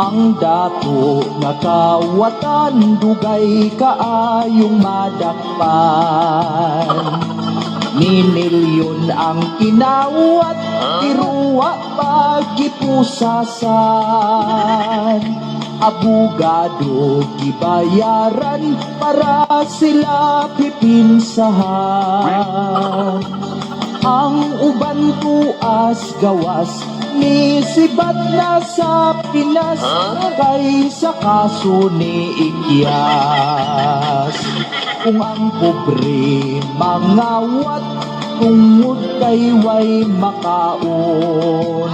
Ang dato nga kawatan dugay kaayong madakpan. Ni milyon ang kinawat, tiruwa pagipusasan. Abogado gibayaran para sila pipinsahan. Ang uban tuas gawas ni sibat na sa Pinas kaysa kaso ni Ikyas. Kung ang pobre mangawat tungod kay way makaon.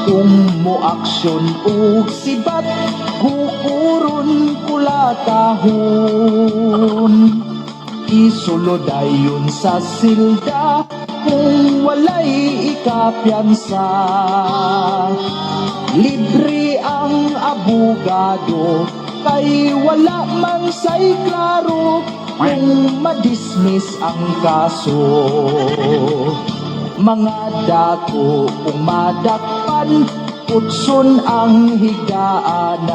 Kung moaksyon og sibat gukuron kulatahon. Isuludayon sa silda kung walay ikapiansa. Libre ang abogado kay wala man say klaro kung madismiss ang kaso. Mga dato kung madakpan, utson ang higdaanan.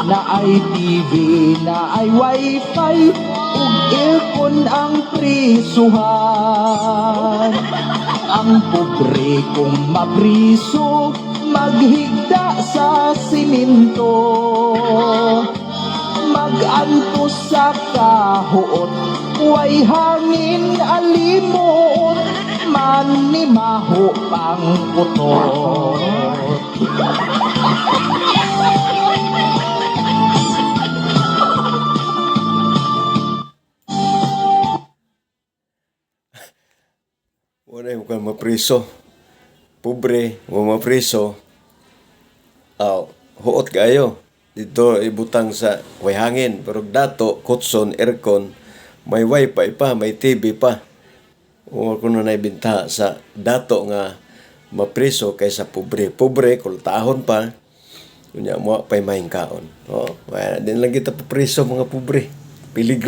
Na ay TV, na ay wifi, ug aircon ang prisuhan. Ang pobre kung mapriso, maghigda sa siminto. Mag-antos sa kahuot, way hangin alimot, manimaho pang putot. Wala yung kang mapriso. Pobre, wala mapriso. Huot kayo. Dito ibutang sa way hangin. Pero dato, kutson, aircon, may wifi pa, may TV pa. O kung na ibinta sa dato nga mapriso kaysa pobre. Pobre, kultahon pa. Kunya mo pa'y mahing kaon. Din lang kita papriso mga pobre. Piligro.